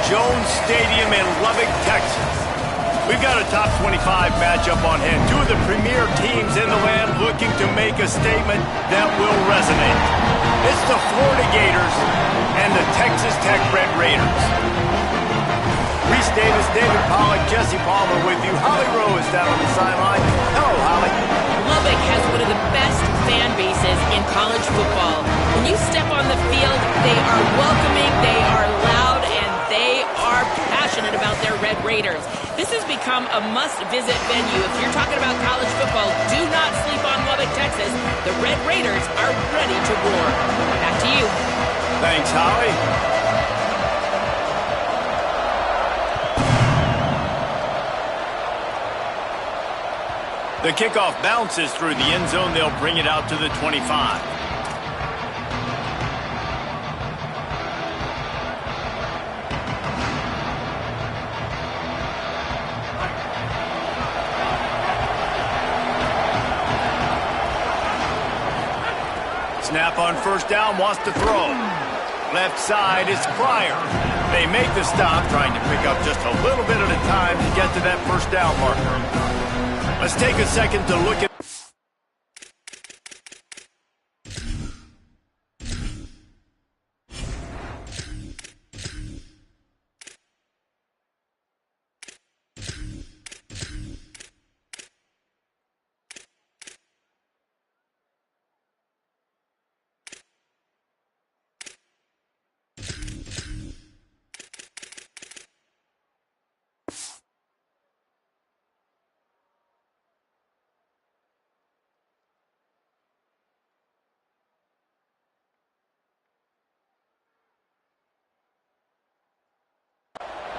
Jones Stadium in Lubbock, Texas. We've got a top 25 matchup on hand. Two of the premier teams in the land looking to make a statement that will resonate. It's the Florida Gators and the Texas Tech Red Raiders. Reese Davis, David Pollack, Jesse Palmer with you. Holly Rowe is down on the sideline. Hello, Holly. Lubbock has one of the best fan bases in college football. When you step on the field, they are welcoming, they are loud, and they are passionate about their Red Raiders. This has become a must-visit venue. If you're talking about college football, do not sleep on Lubbock, Texas. The Red Raiders are ready to roar. Back to you. Thanks, Holly. The kickoff bounces through the end zone. They'll bring it out to the 25. Snap on first down, wants to throw. Left side is Pryor. They make the stop, trying to pick up just a little bit at a time to get to that first down marker. Let's take a second to look at...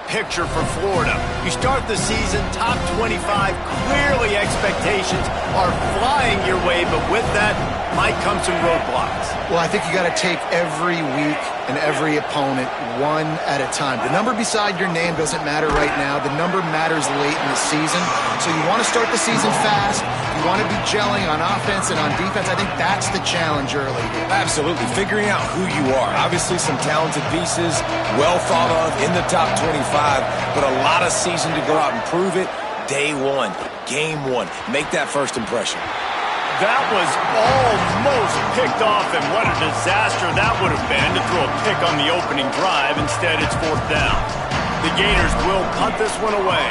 picture for Florida. You start the season top 25, clearly expectations are flying your way, but with that might come some roadblocks. Well, I think you got to take every week and every opponent one at a time. The number beside your name doesn't matter right now. The number matters late in the season. So you want to start the season fast. You want to be gelling on offense and on defense. I think that's the challenge early. Absolutely. Figuring out who you are. Obviously some talented pieces, well thought of in the top 25, but a lot of season to go out and prove it. Day one, game one. Make that first impression. That was almost picked off, and what a disaster that would have been to throw a pick on the opening drive. Instead, it's fourth down. The Gators will punt this one away.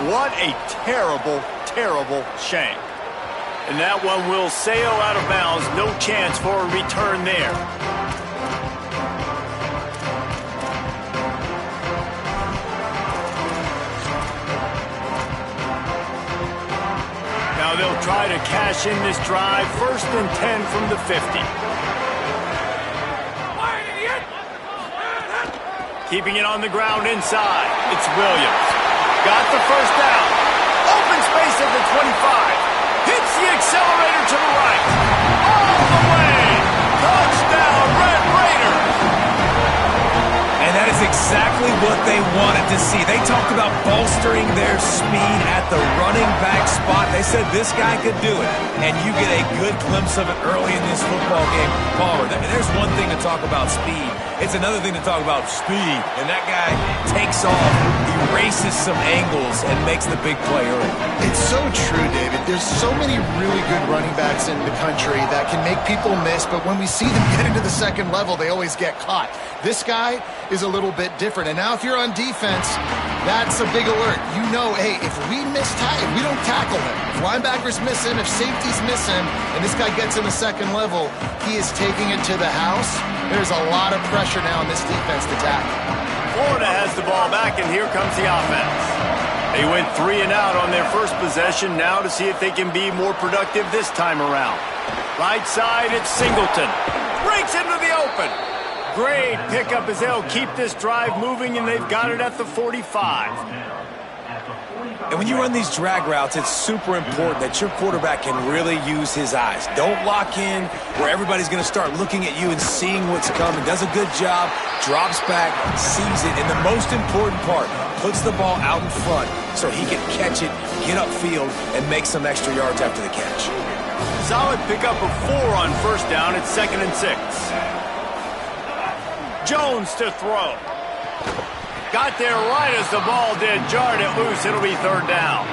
What a terrible, terrible shame. And that one will sail out of bounds. No chance for a return there. Now they'll try to cash in this drive. First and 10 from the 50. Keeping it on the ground inside. It's Williams. Got the first down. Open space at the 25. Hits the accelerator to the right. All the way. Touchdown, Red Raiders. And that is exactly what they wanted to see. They talked about bolstering their speed at the running back spot. They said this guy could do it. And you get a good glimpse of it early in this football game. Palmer, there's one thing to talk about speed. It's another thing to talk about speed. And that guy takes off, erases some angles, and makes the big play early. It's so true, David. There's so many really good running backs in the country that can make people miss, but when we see them get into the second level, they always get caught. This guy is a little bit different. And now if you're on defense, that's a big alert. You know, hey, if we don't tackle him, if linebackers miss him, if safeties miss him, and this guy gets in the second level, he is taking it to the house. There's a lot of pressure now on this defense to tackle. Florida has the ball back, and here comes the offense. They went 3 and out on their first possession, now to see if they can be more productive this time around. Right side, it's Singleton. Breaks into the open. Great pickup as they'll keep this drive moving, and they've got it at the 45. And when you run these drag routes, it's super important that your quarterback can really use his eyes. Don't lock in where everybody's going to start looking at you and seeing what's coming. Does a good job, drops back, sees it, and the most important part, puts the ball out in front so he can catch it, get upfield, and make some extra yards after the catch. Solid pickup of 4 on first down. It's 2nd and 6. Jones to throw. got there right as the ball did. Jarred it loose. It'll be third down.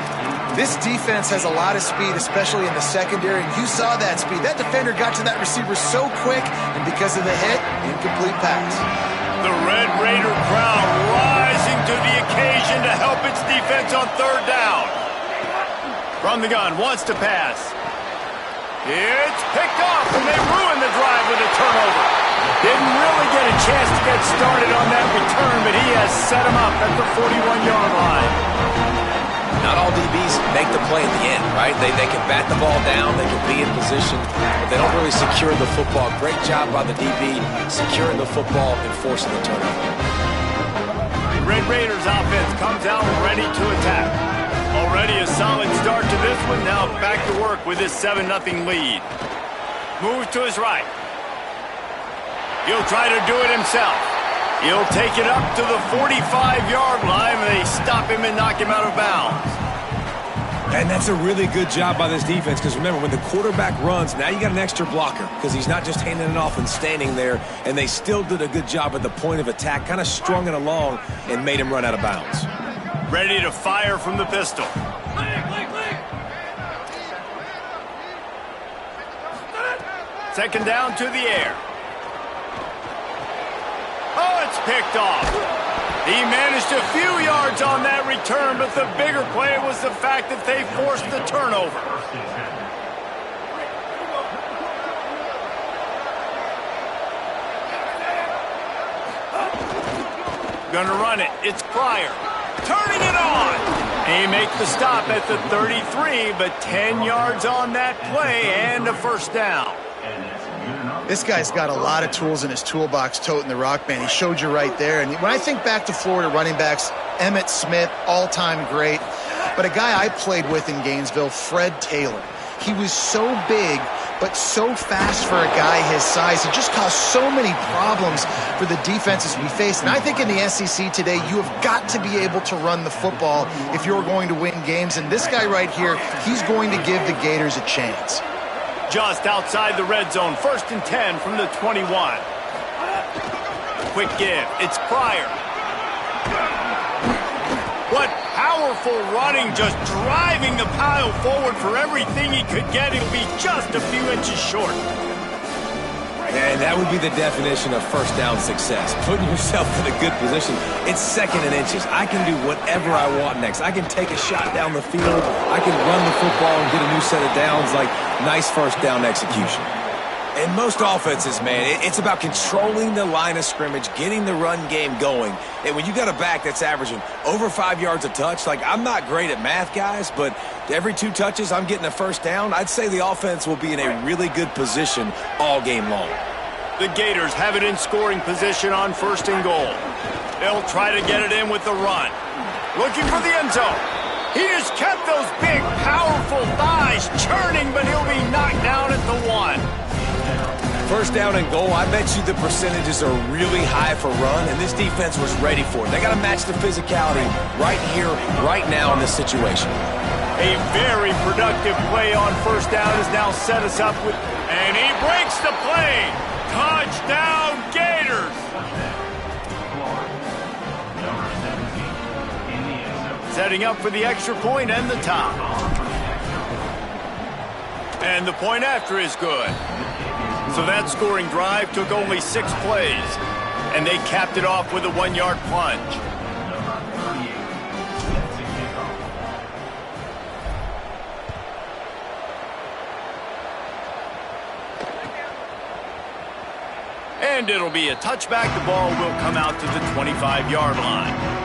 This defense has a lot of speed, especially in the secondary, and you saw that speed. That defender got to that receiver so quick, and because of the hit, incomplete pass. The Red Raider crowd rising to the occasion to help its defense on third down. From the gun, wants to pass. It's picked off, and they ruin the drive with a turnover. Didn't really get a chance to get started on that return, but he has set him up at the 41-yard line. Not all DBs make the play at the end, right? They can bat the ball down, they can be in position, but they don't really secure the football. Great job by the DB securing the football and forcing the turnover. The Red Raiders offense comes out ready to attack. Already a solid start to this one. Now back to work with this 7-0 lead. Moves to his right. He'll try to do it himself. He'll take it up to the 45-yard line, and they stop him and knock him out of bounds. And that's a really good job by this defense, because remember, when the quarterback runs, now you got an extra blocker, because he's not just handing it off and standing there, and they still did a good job at the point of attack, kind of strung it along and made him run out of bounds. Ready to fire from the pistol. Second down to the air. Oh, it's picked off. He managed a few yards on that return, but the bigger play was the fact that they forced the turnover. Gonna run it. It's Pryor. Turning it on. He makes the stop at the 33, but 10 yards on that play and a first down. This guy's got a lot of tools in his toolbox toting the rock, man. He showed you right there. And when I think back to Florida running backs, Emmitt Smith, all-time great. But a guy I played with in Gainesville, Fred Taylor. He was so big, but so fast for a guy his size. It just caused so many problems for the defenses we faced. And I think in the SEC today, you have got to be able to run the football if you're going to win games. And this guy right here, he's going to give the Gators a chance. Just outside the red zone, 1st and 10 from the 21. Quick give. It's Pryor. What powerful running, just driving the pile forward for everything he could get. It'll be just a few inches short. And that would be the definition of first down success. Putting yourself in a good position. It's second and inches. I can do whatever I want next. I can take a shot down the field. I can run the football and get a new set of downs. Like, nice first down execution. In most offenses, man, it's about controlling the line of scrimmage, getting the run game going. And when you got a back that's averaging over 5 yards a touch, like, I'm not great at math, guys, but every 2 touches I'm getting a first down, I'd say the offense will be in a really good position all game long. The Gators have it in scoring position on 1st and goal. They'll try to get it in with the run. Looking for the end zone. He just kept those big, powerful thighs churning, but he'll be knocked down at the 1. First down and goal, I bet you the percentages are really high for run, and this defense was ready for it. They got to match the physicality right here, right now in this situation. A very productive play on 1st down has now set us up with, and he breaks the play. Touchdown, Gators! Setting up for the extra point and the top. And the point after is good. So that scoring drive took only 6 plays, and they capped it off with a 1-yard plunge. And it'll be a touchback. The ball will come out to the 25-yard line.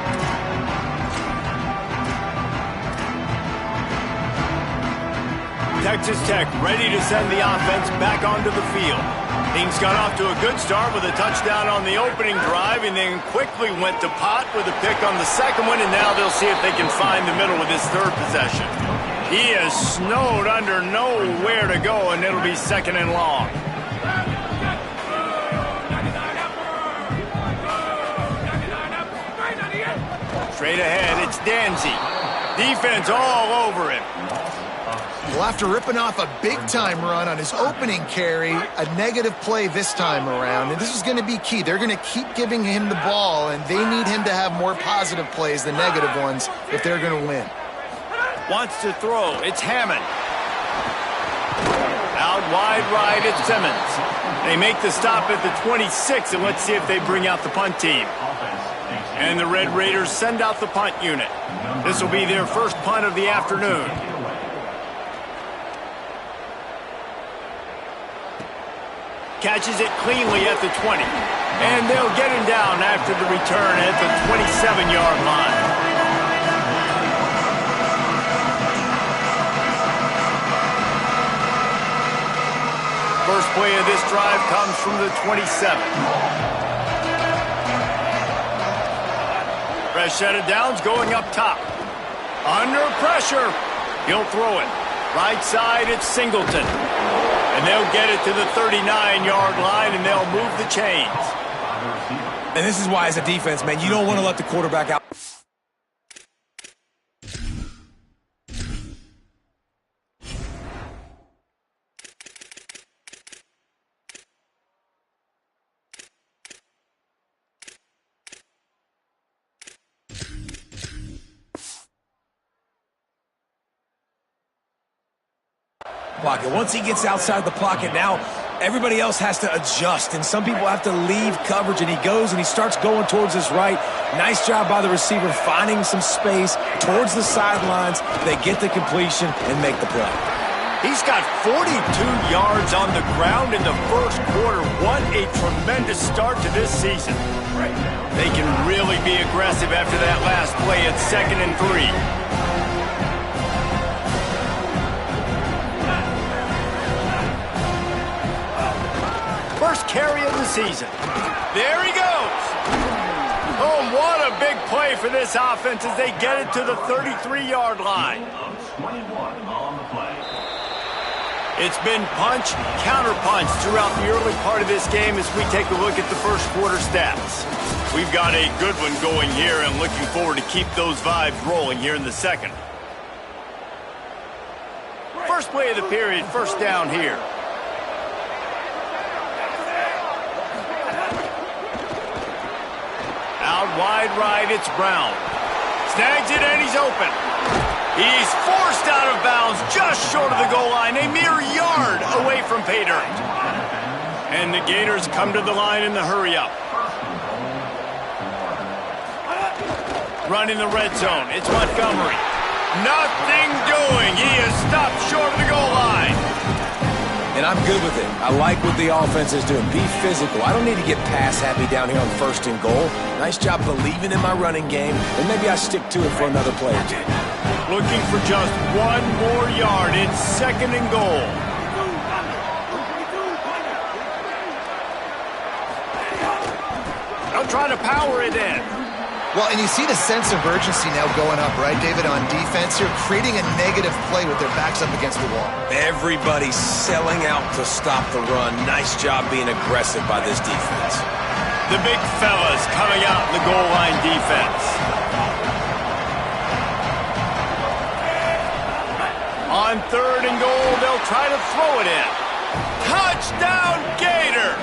Texas Tech ready to send the offense back onto the field. Things got off to a good start with a touchdown on the opening drive, and then quickly went to pot with a pick on the second one, and now they'll see if they can find the middle with this 3rd possession. He is snowed under, nowhere to go, and it'll be 2nd and long. Straight ahead, it's Danzy. Defense all over him. Well, after ripping off a big-time run on his opening carry, a negative play this time around, and this is going to be key. They're going to keep giving him the ball, and they need him to have more positive plays than negative ones if they're going to win. Wants to throw. It's Hammond. Out wide right, it's Simmons. They make the stop at the 26, and let's see if they bring out the punt team. And the Red Raiders send out the punt unit. This will be their first punt of the afternoon. Catches it cleanly at the 20. And they'll get him down after the return at the 27-yard line. First play of this drive comes from the 27. Fresh set of downs going up top. Under pressure. He'll throw it. Right side, it's Singleton. And they'll get it to the 39-yard line, and they'll move the chains. And this is why, as a defense, man, you don't want to let the quarterback out. Pocket. Once he gets outside the pocket, now everybody else has to adjust, and some people have to leave coverage, and he goes and he starts going towards his right. Nice job by the receiver finding some space towards the sidelines. They get the completion and make the play. He's got 42 yards on the ground in the first quarter. What a tremendous start to this season. They can really be aggressive after that last play at 2nd and 3. First carry of the season. There he goes. Oh, what a big play for this offense as they get it to the 33-yard line. It's been punch, counter-punch throughout the early part of this game as we take a look at the first quarter stats. We've got a good one going here and looking forward to keep those vibes rolling here in the second. First play of the period, first down here. Out wide right, it's Brown. Snags it and he's open. He's forced out of bounds just short of the goal line, a mere yard away from pay dirt. And the Gators come to the line in the hurry-up. Run in the red zone, it's Montgomery. Nothing doing. He is stopped short of the goal line. And I'm good with it. I like what the offense is doing. Be physical. I don't need to get pass happy down here on 1st and goal. Nice job believing in my running game, and maybe I stick to it for another play or two. Looking for just one more yard. It's 2nd and goal. They'll try to power it in. Well, and you see the sense of urgency now going up, right, David, on defense here, creating a negative play with their backs up against the wall. Everybody's selling out to stop the run. Nice job being aggressive by this defense. The big fellas coming out in the goal line defense. On 3rd and goal, they'll try to throw it in. Touchdown, Gators!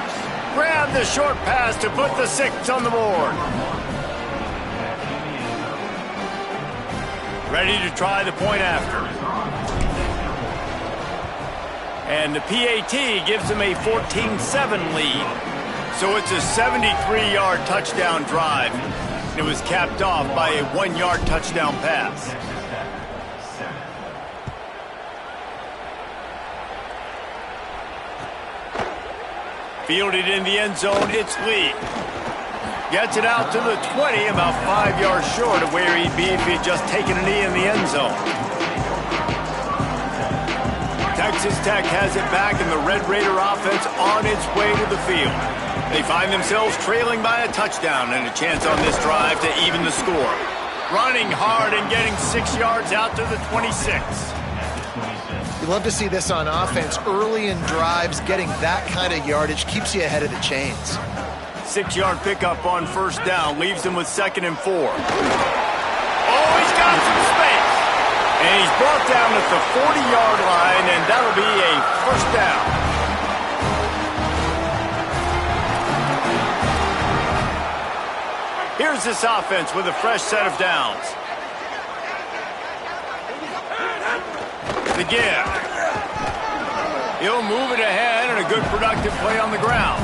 Grab the short pass to put the 6 on the board. Ready to try the point after. And the PAT gives them a 14-7 lead. So it's a 73-yard touchdown drive. It was capped off by a 1-yard touchdown pass. Fielded in the end zone, it's Lee. Gets it out to the 20, about 5 yards short of where he'd be if he'd just taken a knee in the end zone. Texas Tech has it back, and the Red Raider offense on its way to the field. They find themselves trailing by a touchdown and a chance on this drive to even the score. Running hard and getting 6 yards out to the 26. You love to see this on offense. Early in drives, getting that kind of yardage keeps you ahead of the chains. 6-yard pickup on first down leaves him with 2nd and 4. Oh, he's got some space. And he's brought down at the 40-yard line, and that'll be a first down. Here's this offense with a fresh set of downs. The give. He'll move it ahead, and a good productive play on the ground.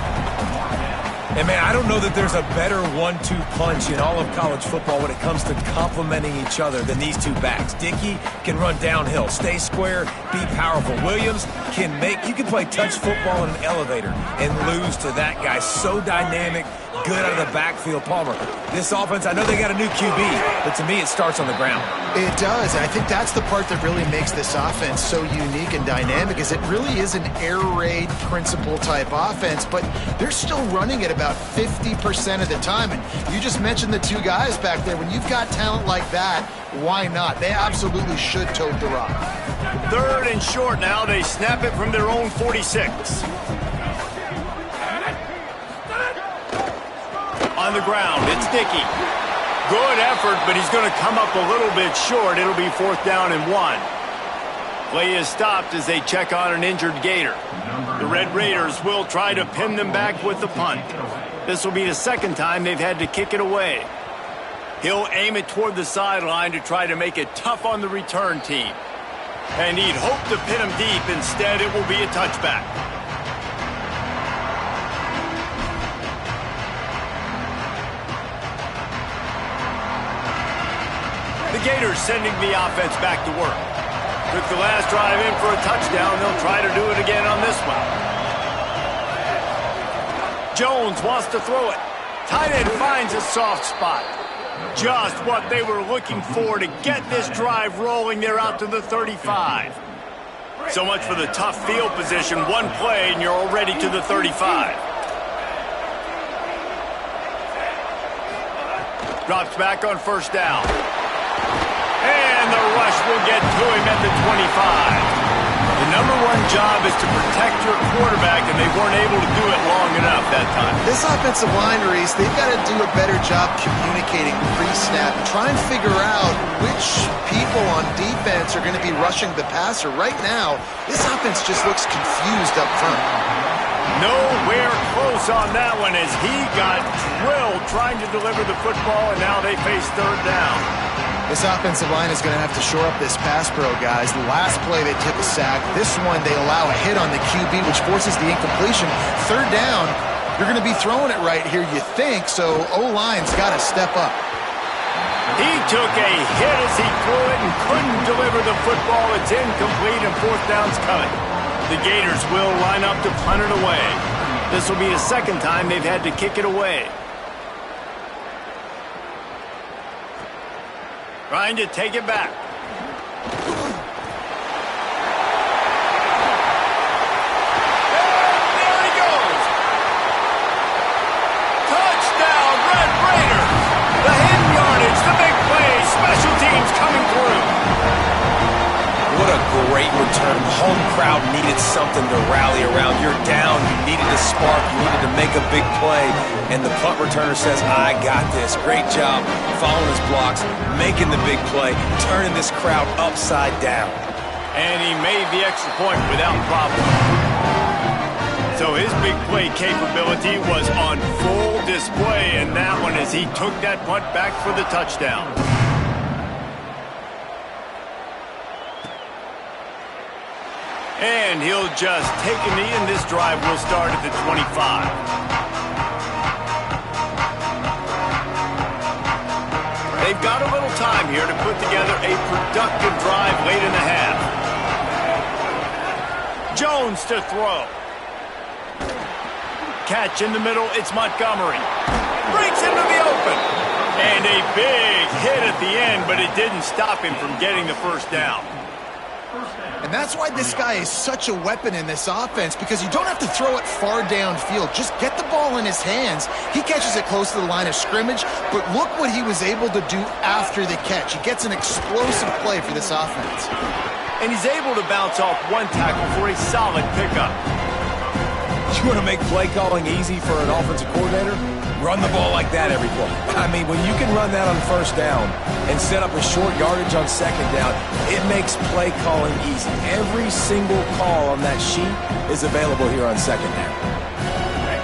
And, man, I don't know that there's a better 1-2 punch in all of college football when it comes to complementing each other than these two backs. Dickey can run downhill, stay square, be powerful. Williams you can play touch football in an elevator and lose to that guy. So dynamic, good out of the backfield. Palmer, this offense, I know they got a new QB, but to me it starts on the ground. It does, and I think that's the part that really makes this offense so unique and dynamic is it really is an air raid principle type offense, but they're still running it about 50% of the time. And you just mentioned the two guys back there. When you've got talent like that, why not? They absolutely should tote the rock. 3rd and short now. They snap it from their own 46. On the ground, it's Dickey. Good effort, but he's going to come up a little bit short. It'll be 4th down and 1. Play is stopped as they check on an injured Gator. The Red Raiders will try to pin them back with the punt. This will be the 2nd time they've had to kick it away. He'll aim it toward the sideline to try to make it tough on the return team. And he'd hope to pin him deep. Instead, it will be a touchback. The Gators sending the offense back to work. Took the last drive in for a touchdown. They'll try to do it again on this one. Jones wants to throw it. Tight end finds a soft spot. Just what they were looking for to get this drive rolling. They're out to the 35. So much for the tough field position. One play and you're already to the 35. Drops back on 1st down. And the rush will get to him at the 25. The #1 job is to protect your quarterback, and they weren't able to do it long enough that time. This offensive line, Reese, they've got to do a better job communicating pre-snap. Try and figure out which people on defense are going to be rushing the passer. Right now, this offense just looks confused up front. Nowhere close on that one as he got drilled trying to deliver the football, and now they face 3rd down. This offensive line is going to have to shore up this pass pro, guys. The last play they took a sack. This one they allow a hit on the QB, which forces the incompletion. 3rd down, you're going to be throwing it right here, you think, so O-line's got to step up. He took a hit as he threw it and couldn't deliver the football. It's incomplete and 4th down's coming. The Gators will line up to punt it away. This will be the 2nd time they've had to kick it away. Trying to take it back. There he goes. Touchdown, Red Raiders. The hidden yardage, the big play, special teams coming through. What a great return. The home crowd needed something to rally around. You're down. You needed a spark. You needed to make a big play. And the punt returner says, I got this. Great job following his blocks, making the big play, turning this crowd upside down. And he made the extra point without problem. So his big play capability was on full display in that one as he took that punt back for the touchdown. And he'll just take a knee, and this drive will start at the 25. They've got a little time here to put together a productive drive late in the half. Jones to throw. Catch in the middle, it's Montgomery. Breaks into the open. And a big hit at the end, but it didn't stop him from getting the 1st down. And that's why this guy is such a weapon in this offense, because you don't have to throw it far downfield. Just get the ball in his hands. He catches it close to the line of scrimmage, but look what he was able to do after the catch. He gets an explosive play for this offense. And he's able to bounce off one tackle for a solid pickup. You want to make play calling easy for an offensive coordinator? Run the ball like that every play. I mean, when you can run that on first down and set up a short yardage on second down, it makes play calling easy. Every single call on that sheet is available here on second down.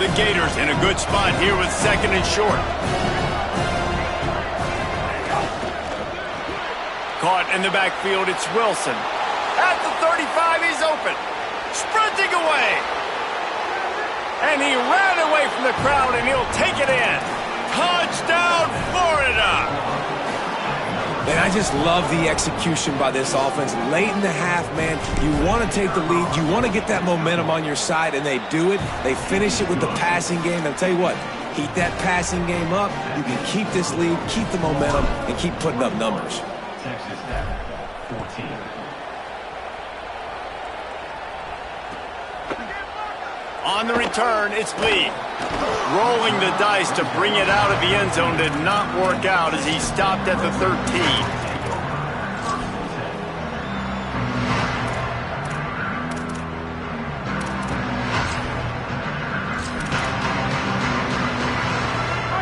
The Gators in a good spot here with second and short. Caught in the backfield, it's Wilson. At the 35, he's open. Sprinting away. And he ran away from the crowd, and he'll take it in. Touchdown, Florida! And I just love the execution by this offense. Late in the half, man, you want to take the lead. You want to get that momentum on your side, and they do it. They finish it with the passing game. I'll tell you what, keep that passing game up. You can keep this lead, keep the momentum, and keep putting up numbers. Texas Tech, 14. On the return, it's Lee. Rolling the dice to bring it out of the end zone did not work out as he stopped at the 13.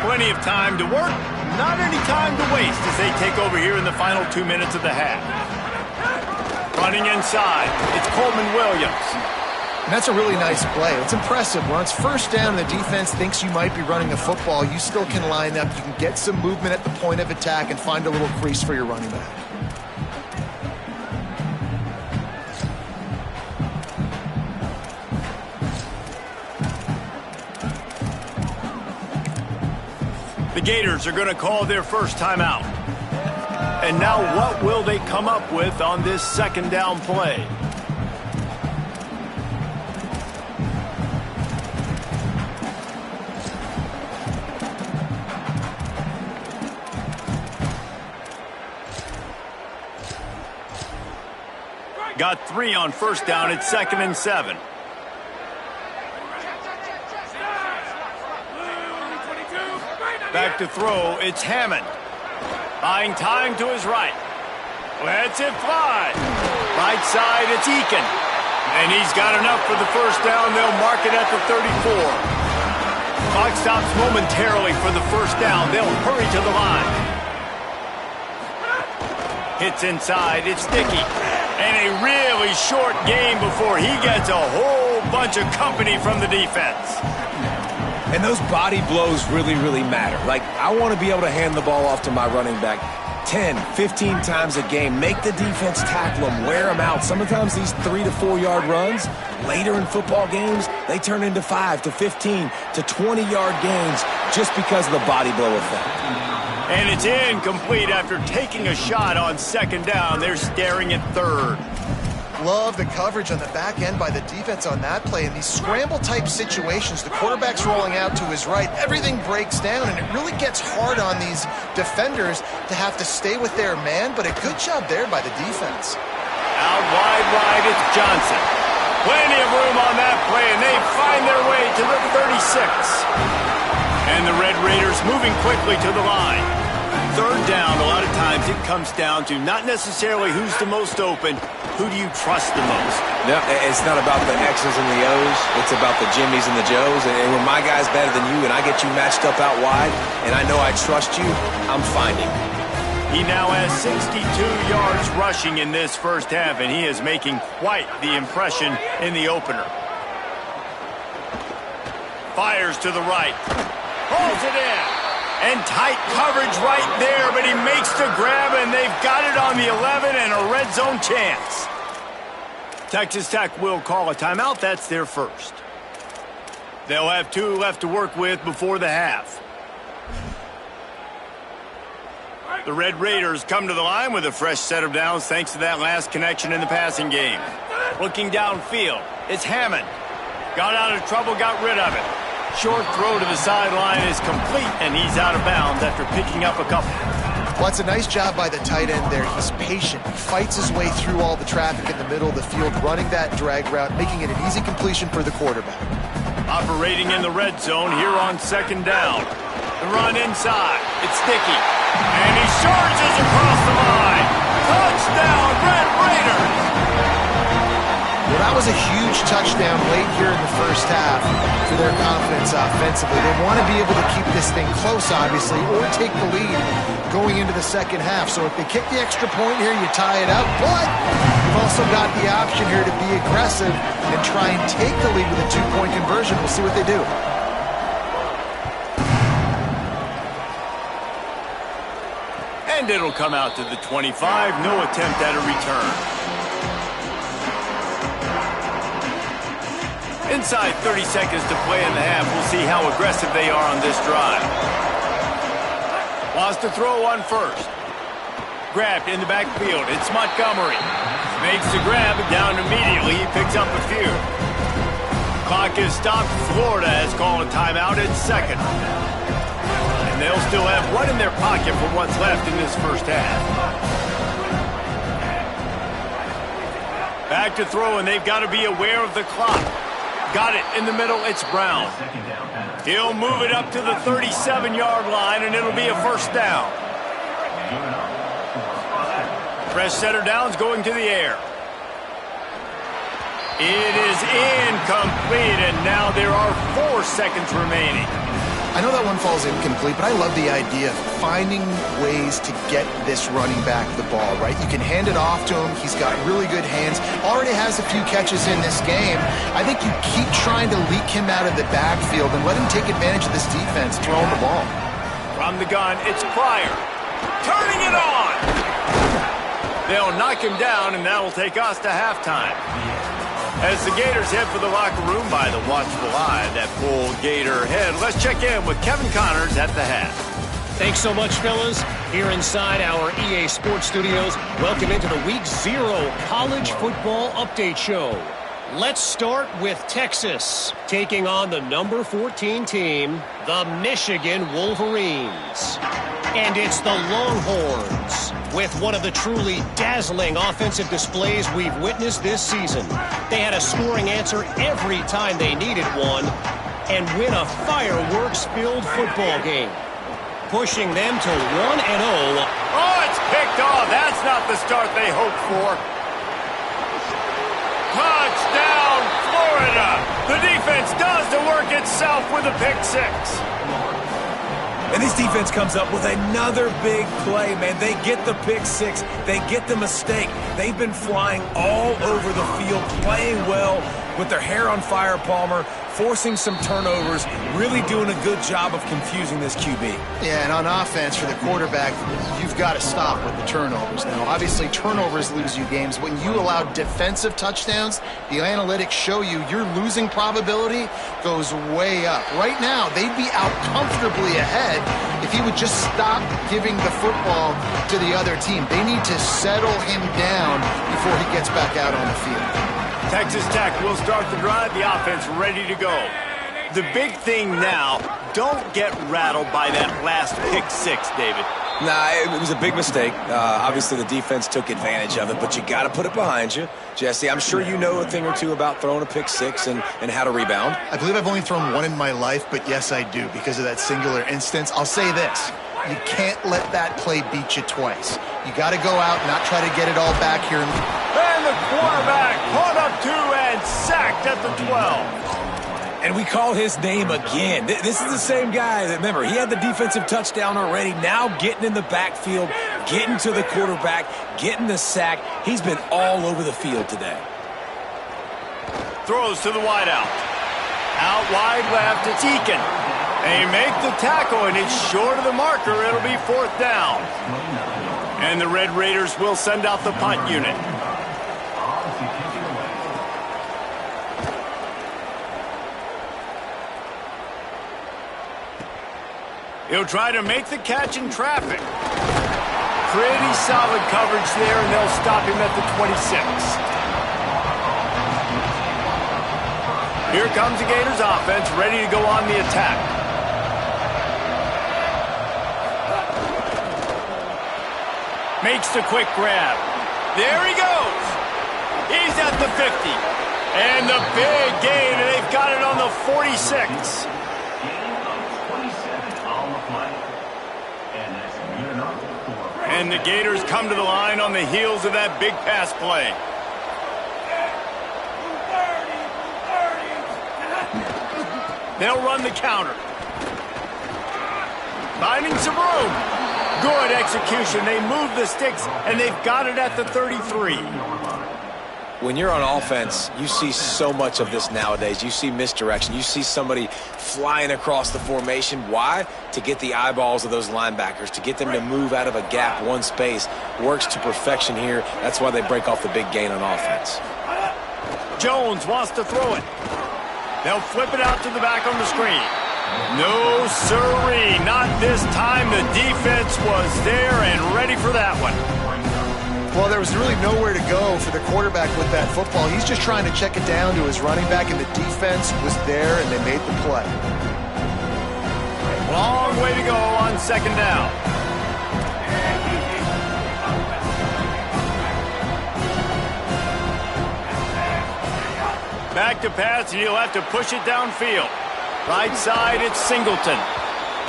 Plenty of time to work, not any time to waste as they take over here in the final 2 minutes of the half. Running inside, it's Coleman Williams. And that's a really nice play. It's impressive. When it's first down and the defense thinks you might be running a football, you still can line up. You can get some movement at the point of attack and find a little crease for your running back. The Gators are going to call their first timeout. And now what will they come up with on this second down play? Got 3 on first down. It's 2nd and 7. Back to throw. It's Hammond. Buying time to his right. Lets it fly. Right side, it's Eakin. And he's got enough for the first down. They'll mark it at the 34. Clock stops momentarily for the first down. They'll hurry to the line. Hits inside. It's Dickey. And a really short game before he gets a whole bunch of company from the defense. And those body blows really, really matter. Like, I want to be able to hand the ball off to my running back 10, 15 times a game. Make the defense tackle them, wear them out. Sometimes these 3 to 4 yard runs, later in football games, they turn into 5 to 15 to 20 yard gains just because of the body blow effect. And it's incomplete after taking a shot on second down. They're staring at third. Love the coverage on the back end by the defense on that play. In these scramble-type situations, the quarterback's rolling out to his right. Everything breaks down, and it really gets hard on these defenders to have to stay with their man, but a good job there by the defense. Out wide, it's Johnson. Plenty of room on that play, and they find their way to the 36. And the Red Raiders moving quickly to the line. Third down, a lot of times it comes down to not necessarily who's the most open, who do you trust the most? No, it's not about the X's and the O's. It's about the Jimmys and the Joes. And when my guy's better than you and I get you matched up out wide and I know I trust you, I'm finding. He now has 62 yards rushing in this first half, and he is making quite the impression in the opener. Fires to the right. Pulls it in. And tight coverage right there, but he makes the grab, and they've got it on the 11 and a red zone chance. Texas Tech will call a timeout. That's their first. They'll have 2 left to work with before the half. The Red Raiders come to the line with a fresh set of downs thanks to that last connection in the passing game. Looking downfield, it's Hammond. Got out of trouble, got rid of it. Short throw to the sideline is complete, and he's out of bounds after picking up a couple. Well, it's a nice job by the tight end there. He's patient. He fights his way through all the traffic in the middle of the field, running that drag route, making it an easy completion for the quarterback. Operating in the red zone here on second down. The run inside. It's Dickey. And he charges across the line. Touchdown, Red Raiders! What that was a huge touchdown late here in the first half for their confidence offensively. They want to be able to keep this thing close, obviously, or take the lead going into the second half. So if they kick the extra point here, you tie it up. But you've also got the option here to be aggressive and try and take the lead with a two-point conversion. We'll see what they do. And it'll come out to the 25. No attempt at a return. Inside 30 seconds to play in the half. We'll see how aggressive they are on this drive. Wants to throw on first. Grabbed in the backfield. It's Montgomery. Makes the grab down immediately. He picks up a few. Clock is stopped. Florida has called a timeout at second. And they'll still have one in their pocket for what's left in this first half. Back to throw, and they've got to be aware of the clock. Got it in the middle. It's Brown. He'll move it up to the 37-yard line, and it'll be a first down. Fresh setter downs going to the air. It is incomplete, and now there are 4 seconds remaining. I know that one falls incomplete, but I love the idea of finding ways to get this running back the ball, right? You can hand it off to him. He's got really good hands. Already has a few catches in this game. I think you keep trying to leak him out of the backfield and let him take advantage of this defense throwing the ball. From the gun, it's Pryor. Turning it on! They'll knock him down, and that'll take us to halftime. As the Gators head for the locker room by the watchful eye, that full Gator head. Let's check in with Kevin Connors at the half. Thanks so much, fellas. Here inside our EA Sports Studios, welcome into the Week 0 College Football Update Show. Let's start with Texas, taking on the number 14 team, the Michigan Wolverines. And it's the Longhorns, with one of the truly dazzling offensive displays we've witnessed this season. They had a scoring answer every time they needed one and win a fireworks-filled football game, pushing them to 1-0. Oh, it's picked off. That's not the start they hoped for. Touchdown, Florida. The defense does the work itself with a pick six. And this defense comes up with another big play, man. They get the pick six. They get the mistake. They've been flying all over the field, playing well with their hair on fire, Palmer, forcing some turnovers, really doing a good job of confusing this QB. Yeah, and on offense for the quarterback, you've got to stop with the turnovers. Now, obviously, turnovers lose you games. When you allow defensive touchdowns, the analytics show you your losing probability goes way up. Right now, they'd be out comfortably ahead if he would just stop giving the football to the other team. They need to settle him down before he gets back out on the field. Texas Tech will start the drive, the offense ready to go. The big thing now, don't get rattled by that last pick six, David. Nah, it was a big mistake. Obviously, the defense took advantage of it, but you got to put it behind you. Jesse, I'm sure you know a thing or two about throwing a pick six and how to rebound. I believe I've only thrown one in my life, but yes, I do because of that singular instance. I'll say this. You can't let that play beat you twice. You got to go out and not try to get it all back here. And the quarterback caught up to and sacked at the 12. And we call his name again. This is the same guy that, remember, he had the defensive touchdown already. Now getting in the backfield, getting to the quarterback, getting the sack. He's been all over the field today. Throws to the wideout. Out wide left, it's Eakin. They make the tackle, and it's short of the marker. It'll be 4th down. And the Red Raiders will send out the punt unit. He'll try to make the catch in traffic. Pretty solid coverage there, and they'll stop him at the 26. Here comes the Gators offense, ready to go on the attack. Makes the quick grab. There he goes. He's at the 50. And the big gain, and they've got it on the 46. And the Gators come to the line on the heels of that big pass play. They'll run the counter. Finding some room. Good execution. They move the sticks, and they've got it at the 33. When you're on offense, you see so much of this nowadays. You see misdirection. You see somebody flying across the formation. Why? To get the eyeballs of those linebackers, to get them to move out of a gap one space. Works to perfection here. That's why they break off the big gain on offense. Jones wants to throw it. They'll flip it out to the back on the screen. No siree, not this time. The defense was there and ready for that one. Well, there was really nowhere to go for the quarterback with that football. He's just trying to check it down to his running back, and the defense was there, and they made the play. Long way to go on second down. Back to pass, and he'll have to push it downfield. Right side, it's Singleton.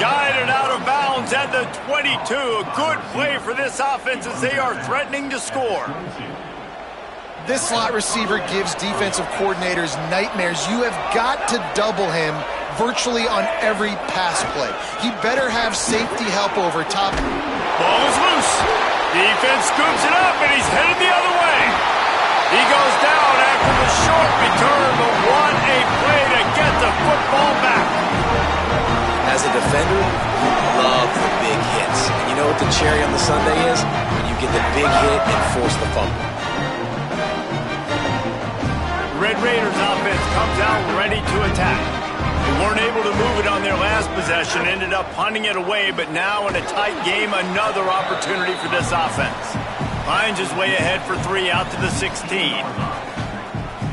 Guided out of bounds at the 22. A good play for this offense as they are threatening to score. This slot receiver gives defensive coordinators nightmares. You have got to double him virtually on every pass play. He better have safety help over top. Ball is loose. Defense scoops it up, and he's headed the other way. He goes down after the short return, but what a play to get the football back. As a defender, you love the big hits. And you know what the cherry on the sundae is? When you get the big hit and force the fumble. Red Raiders offense comes out ready to attack. They weren't able to move it on their last possession, ended up punting it away, but now in a tight game, another opportunity for this offense. Finds his way ahead for 3 out to the 16.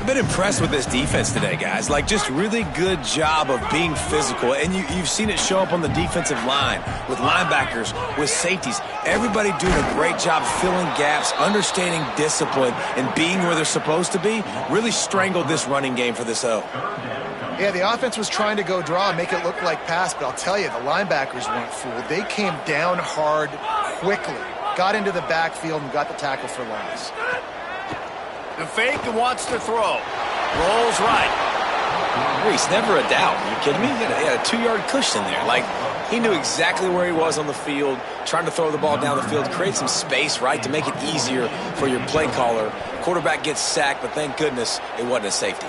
I've been impressed with this defense today, guys. Like, just really good job of being physical. And you've seen it show up on the defensive line with linebackers, with safeties. Everybody doing a great job filling gaps, understanding discipline, and being where they're supposed to be. Really strangled this running game for this O. Yeah, the offense was trying to go draw and make it look like pass, but I'll tell you, the linebackers weren't fooled. They came down hard quickly, got into the backfield, and got the tackle for loss. The fake and wants to throw. Rolls right. Reese, never a doubt. Are you kidding me? He had a 2-yard cushion there. Like, he knew exactly where he was on the field, trying to throw the ball down the field, create some space, right, to make it easier for your play caller. Quarterback gets sacked, but thank goodness it wasn't a safety.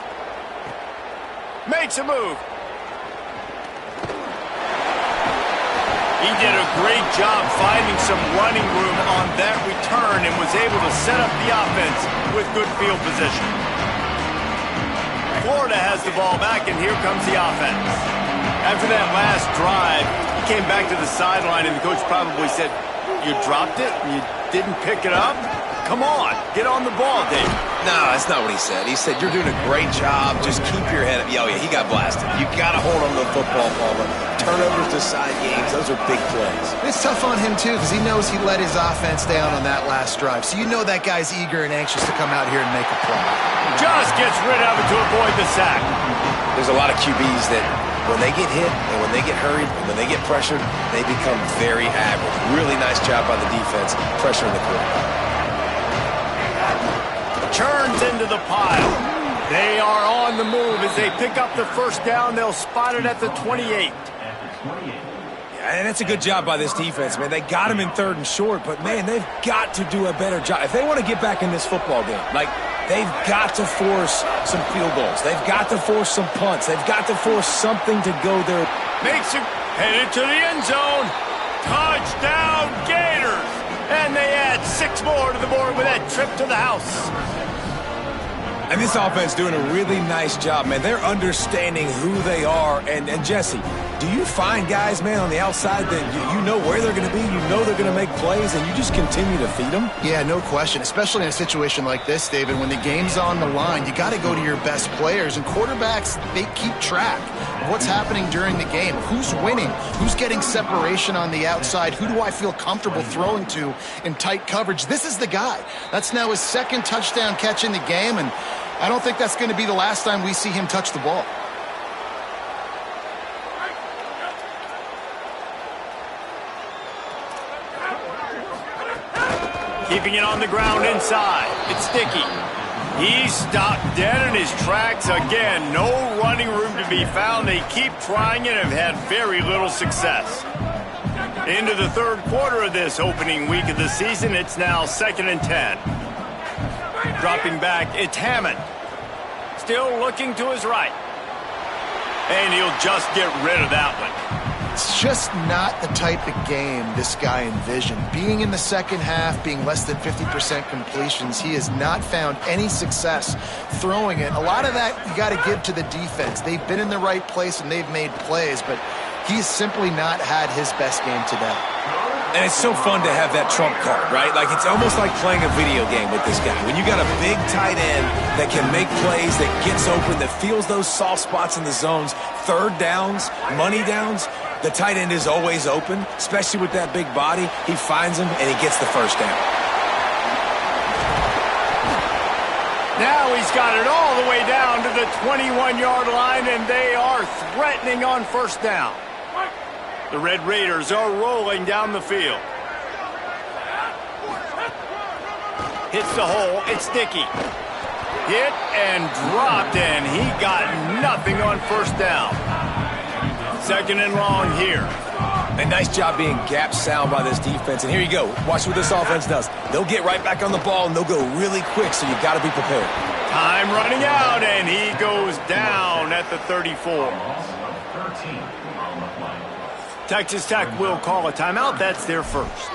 Makes a move. He did a great job finding some running room on that return and was able to set up the offense with good field position. Florida has the ball back, and here comes the offense. After that last drive, he came back to the sideline, and the coach probably said, "You dropped it? You didn't pick it up? Come on, get on the ball, Dave." No, that's not what he said. He said, "You're doing a great job. Just keep your head up." Oh, yeah, he got blasted. You got to hold on to the football, Palmer. Turnovers decide games. Those are big plays. It's tough on him, too, because he knows he let his offense down on that last drive. So you know that guy's eager and anxious to come out here and make a play. Just gets rid of it to avoid the sack. There's a lot of QBs that when they get hit and when they get hurried and when they get pressured, they become very average. Really nice job by the defense pressuring the quarterback. Turns into the pile. They are on the move as they pick up the first down. They'll spot it at the 28. Yeah, and that's a good job by this defense, man. They got him in 3rd and short, but, man, they've got to do a better job. If they want to get back in this football game, like, they've got to force some field goals. They've got to force some punts. They've got to force something to go there. Makes it headed to the end zone. Touchdown, Gators. And they add 6 more to the board with that trip to the house. And this offense doing a really nice job, man. They're understanding who they are. And Jesse, do you find guys, man, on the outside that you know where they're going to be, you know they're going to make plays, and you just continue to feed them? Yeah, no question, especially in a situation like this, David. When the game's on the line, you got to go to your best players. And quarterbacks, they keep track of what's happening during the game. Who's winning? Who's getting separation on the outside? Who do I feel comfortable throwing to in tight coverage? This is the guy. That's now his 2nd touchdown catch in the game, and I don't think that's going to be the last time we see him touch the ball. Keeping it on the ground inside. It's sticky. He's stopped dead in his tracks again. No running room to be found. They keep trying it and have had very little success. Into the third quarter of this opening week of the season, it's now 2nd and 10. Dropping back, it's Hammond. Still looking to his right. And he'll just get rid of that one. It's just not the type of game this guy envisioned. Being in the second half, being less than 50% completions, he has not found any success throwing it. A lot of that you got to give to the defense. They've been in the right place and they've made plays, but he's simply not had his best game today. And it's so fun to have that trump card, right? Like, it's almost like playing a video game with this guy. When you got a big tight end that can make plays, that gets open, that feels those soft spots in the zones, third downs, money downs, the tight end is always open, especially with that big body. He finds him, and he gets the first down. Now he's got it all the way down to the 21-yard line, and they are threatening on first down. The Red Raiders are rolling down the field. Hits the hole. It's Dickey. Hit and dropped, and he got nothing on first down. 2nd and long here. A nice job being gap sound by this defense. And here you go. Watch what this offense does. They'll get right back on the ball, and they'll go really quick, so you've got to be prepared. Time running out, and he goes down at the 34. Texas Tech will call a timeout. That's their first.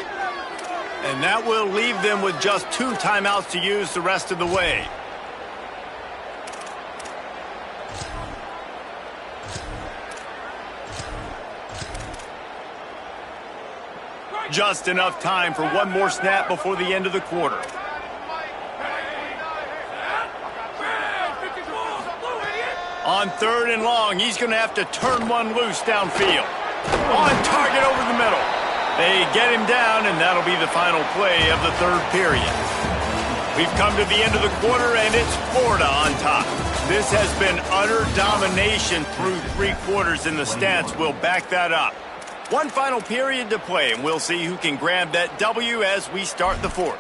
And that will leave them with just 2 timeouts to use the rest of the way. Just enough time for one more snap before the end of the quarter. On 3rd and long, he's going to have to turn one loose downfield. On target over the middle. They get him down, and that'll be the final play of the third period. We've come to the end of the quarter, and it's Florida on top. This has been utter domination through 3 quarters, and the stats will back that up. One final period to play, and we'll see who can grab that W as we start the 4th.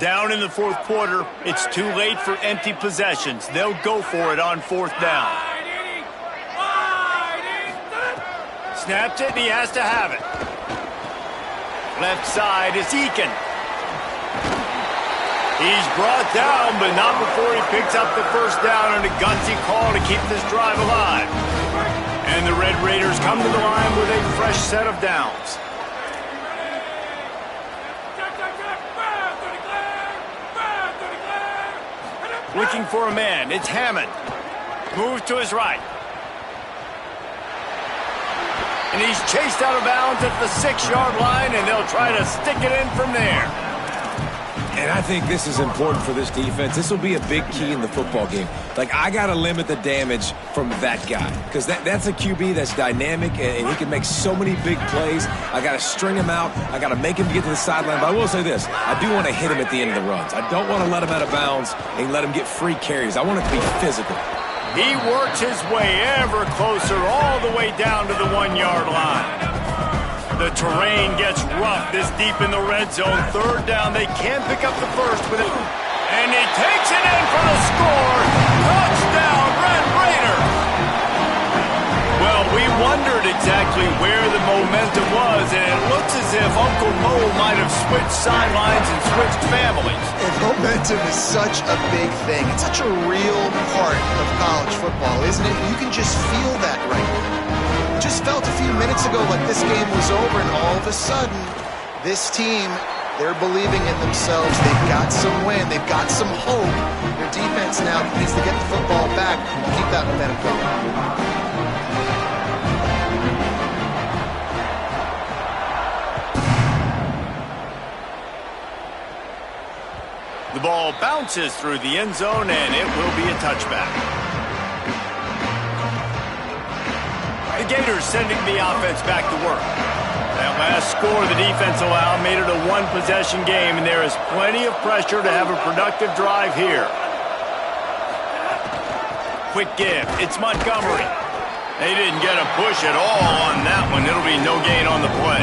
Down in the 4th quarter, it's too late for empty possessions. They'll go for it on 4th down. Snapped it, and he has to have it. Left side is Eakin. He's brought down, but not before he picks up the first down on a gutsy call to keep this drive alive. And the Red Raiders come to the line with a fresh set of downs. Looking for a man. It's Hammond. Moves to his right. And he's chased out of bounds at the 6-yard line, and they'll try to stick it in from there. And I think this is important for this defense. This will be a big key in the football game. Like, I got to limit the damage from that guy because that's a QB that's dynamic, and he can make so many big plays. I got to string him out. I got to make him get to the sideline. But I will say this. I do want to hit him at the end of the runs. I don't want to let him out of bounds and let him get free carries. I want it to be physical. He works his way ever closer all the way down to the 1-yard line. The terrain gets rough this deep in the red zone. 3rd down, they can pick up the first with it. And he takes it in for the score. Touchdown, Red Raider. Well, we wondered exactly where the momentum was, and it looks as if Uncle Mo might have switched sidelines and switched families. And momentum is such a big thing. It's such a real part of college football, isn't it? You can just feel that right now. Just felt a few minutes ago like this game was over, and all of a sudden, this team, they're believing in themselves. They've got some win. They've got some hope. Their defense now needs to get the football back and keep that momentum going. The ball bounces through the end zone, and it will be a touchback. The Gators sending the offense back to work. That last score the defense allowed made it a 1-possession game, and there is plenty of pressure to have a productive drive here. Quick give. It's Montgomery. They didn't get a push at all on that one. It'll be no gain on the play.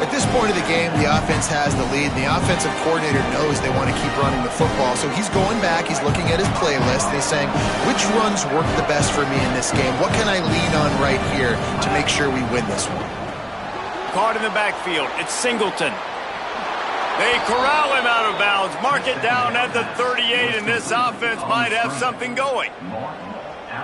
At this point of the game, the offense has the lead. The offensive coordinator knows they want to keep running the football. So he's going back, he's looking at his playlist, and he's saying, which runs work the best for me in this game? What can I lean on right here to make sure we win this one? Caught in the backfield, it's Singleton. They corral him out of bounds. Mark it down at the 38, and this offense might have something going.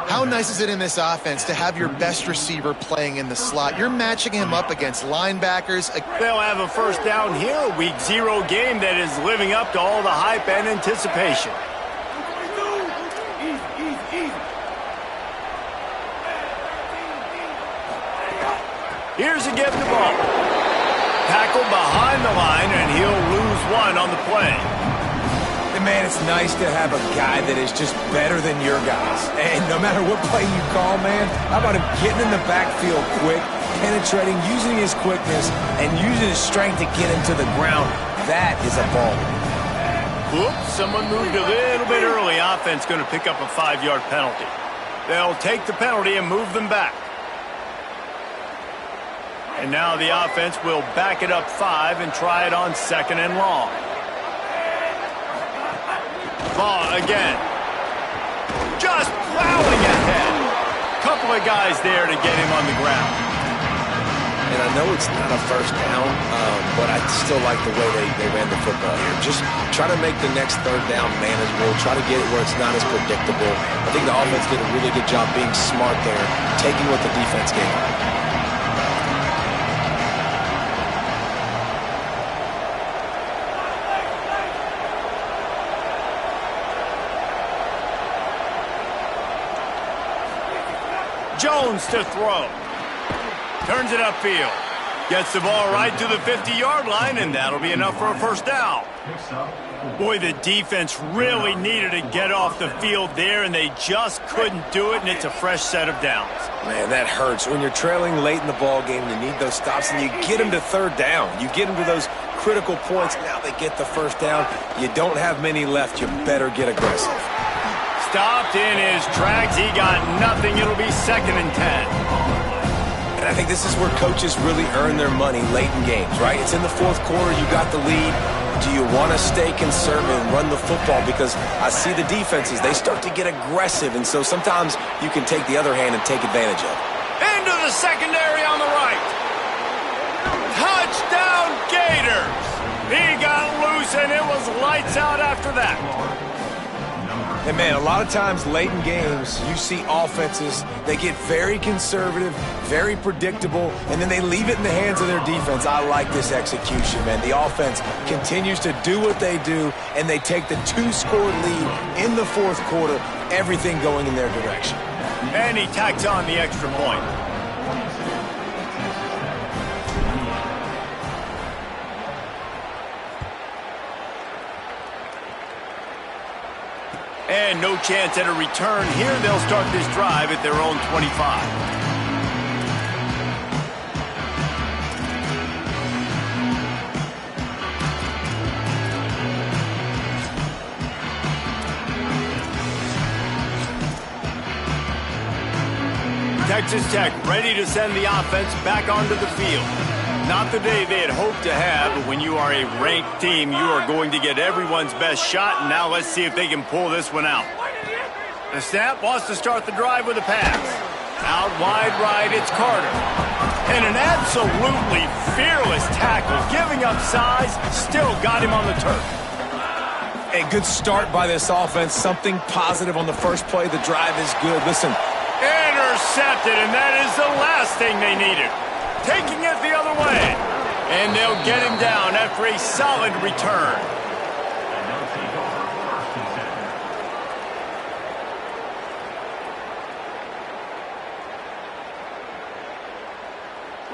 How nice is it in this offense to have your best receiver playing in the slot? You're matching him up against linebackers. They'll have a first down here, a Week 0 game that is living up to all the hype and anticipation. Here's a give the ball. Tackled behind the line, and he'll lose one on the play. And man, it's nice to have a guy that is just better than your guys. And no matter what play you call, man, how about him getting in the backfield quick, penetrating, using his quickness, and using his strength to get him to the ground? That is a ball. Oops, someone moved a little bit early. Offense going to pick up a 5-yard penalty. They'll take the penalty and move them back. And now the offense will back it up 5 and try it on 2nd and long. Ball again. Just plowing ahead. Couple of guys there to get him on the ground. And I know it's not a first down, but I still like the way they ran the football here. Just try to make the next 3rd down manageable. Try to get it where it's not as predictable. I think the offense did a really good job being smart there, taking what the defense gave them. Jones to throw. Turns it upfield. Gets the ball right to the 50-yard line, and that'll be enough for a first down. Boy, the defense really needed to get off the field there, and they just couldn't do it, and it's a fresh set of downs. Man, that hurts. When you're trailing late in the ball game, you need those stops, and you get them to 3rd down. You get them to those critical points. Now they get the first down. You don't have many left. You better get aggressive. Stopped in his tracks. He got nothing. It'll be 2nd and 10. And I think this is where coaches really earn their money late in games, right? It's in the 4th quarter. You got the lead. Do you want to stay conservative and run the football? Because I see the defenses, they start to get aggressive, and so sometimes you can take the other hand and take advantage of it. Into the secondary on the right. Touchdown Gators. He got loose, and it was lights out after that. And man, a lot of times late in games, you see offenses, they get very conservative, very predictable, and then they leave it in the hands of their defense. I like this execution, man. The offense continues to do what they do, and they take the 2-score lead in the 4th quarter, everything going in their direction. And he tacks on the extra point. And no chance at a return here. They'll start this drive at their own 25. Texas Tech ready to send the offense back onto the field. Not the day they had hoped to have, but when you are a ranked team, you are going to get everyone's best shot, and now let's see if they can pull this one out. The snap wants to start the drive with a pass. Out wide right, it's Carter. And an absolutely fearless tackle, giving up size, still got him on the turf. A good start by this offense, something positive on the first play. The drive is good. Listen. Intercepted, and that is the last thing they needed. Taking it the other way. And they'll get him down after a solid return.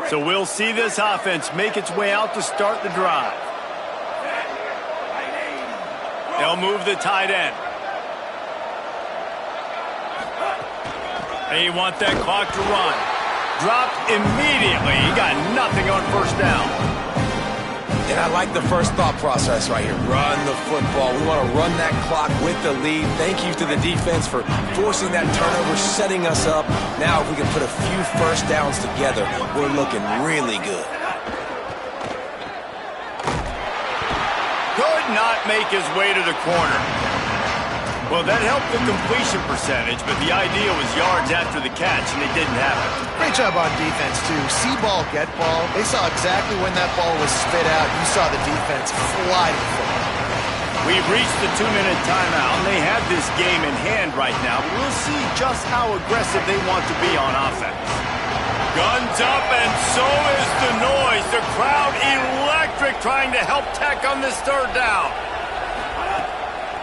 So we'll see this offense make its way out to start the drive. They'll move the tight end. They want that clock to run. Dropped immediately. He got nothing on first down. And I like the first thought process right here. Run the football. We want to run that clock with the lead. Thank you to the defense for forcing that turnover, setting us up. Now if we can put a few first downs together, we're looking really good. could not make his way to the corner. Well, that helped the completion percentage, but the idea was yards after the catch, and it didn't happen. Great job on defense, too. See ball, get ball. They saw exactly when that ball was spit out. You saw the defense fly to the football. We've reached the 2-minute timeout, and they have this game in hand right now. But we'll see just how aggressive they want to be on offense. Guns up, and so is the noise. The crowd electric trying to help Tech on this third down.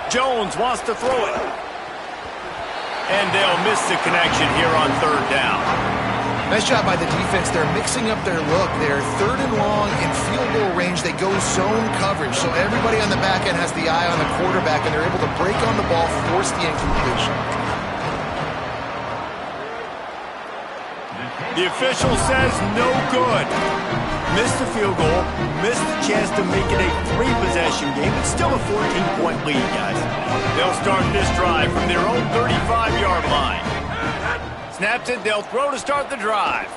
Jones wants to throw it. And they'll miss the connection here on third down. Nice job by the defense. They're mixing up their look. They're third and long in field goal range. They go zone coverage. So everybody on the back end has the eye on the quarterback, and they're able to break on the ball, force the incompletion. The official says no good. Missed the field goal, missed the chance to make it a 3-possession game. It's still a 14-point lead, guys. They'll start this drive from their own 35-yard line. Snaps it, they'll throw to start the drive.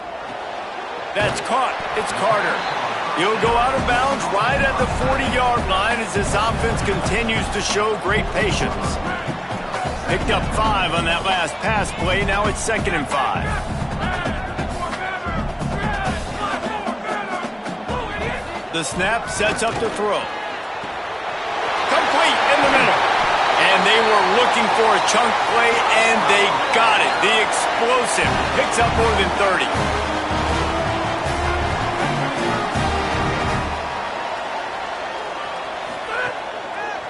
That's caught. It's Carter. He'll go out of bounds right at the 40-yard line as this offense continues to show great patience. Picked up 5 on that last pass play. Now it's 2nd and 5. The snap sets up the throw. Complete in the middle. And they were looking for a chunk play, and they got it. The explosive picks up more than 30.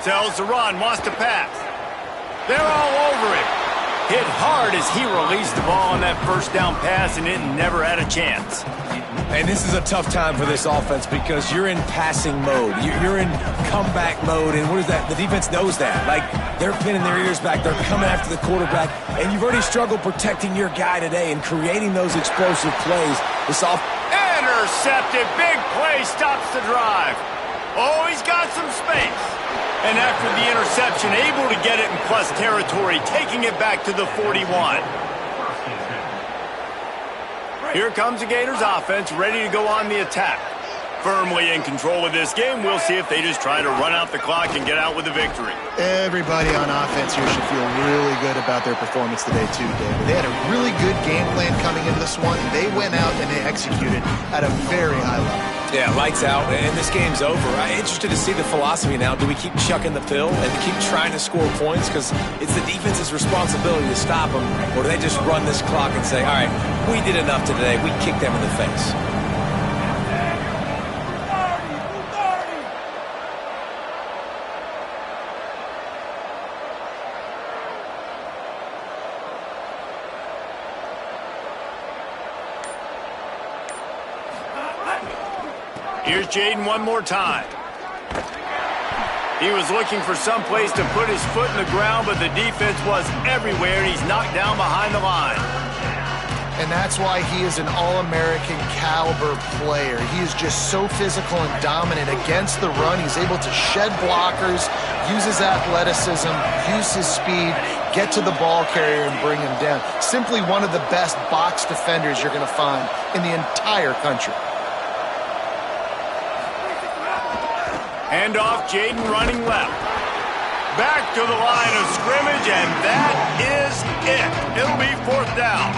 Tells to run, wants to pass. They're all over him. Hit hard as he released the ball on that first down pass, and it never had a chance. And this is a tough time for this offense because you're in passing mode. You're in comeback mode, and what is that? The defense knows that. Like, they're pinning their ears back. They're coming after the quarterback, and you've already struggled protecting your guy today and creating those explosive plays. This Intercepted. Big play stops the drive. Oh, he's got some space. And after the interception, able to get it in plus territory, taking it back to the 41. Here comes the Gators offense, ready to go on the attack. Firmly in control of this game. We'll see if they just try to run out the clock and get out with a victory. Everybody on offense here should feel really good about their performance today too, David. They had a really good game plan coming into this one. They went out and they executed at a very high level. Yeah, lights out, and this game's over. I'm interested to see the philosophy now. Do we keep chucking the pill and keep trying to score points because it's the defense's responsibility to stop them, or do they just run this clock and say, all right, we did enough today, we kicked them in the face? Here's Jaden one more time. He was looking for some place to put his foot in the ground, but the defense was everywhere, and he's knocked down behind the line. And that's why he is an All-American caliber player. He is just so physical and dominant against the run. He's able to shed blockers, use his athleticism, use his speed, get to the ball carrier and bring him down. Simply one of the best box defenders you're going to find in the entire country. Handoff, Jaden running left. Back to the line of scrimmage, and that is it. It'll be 4th down.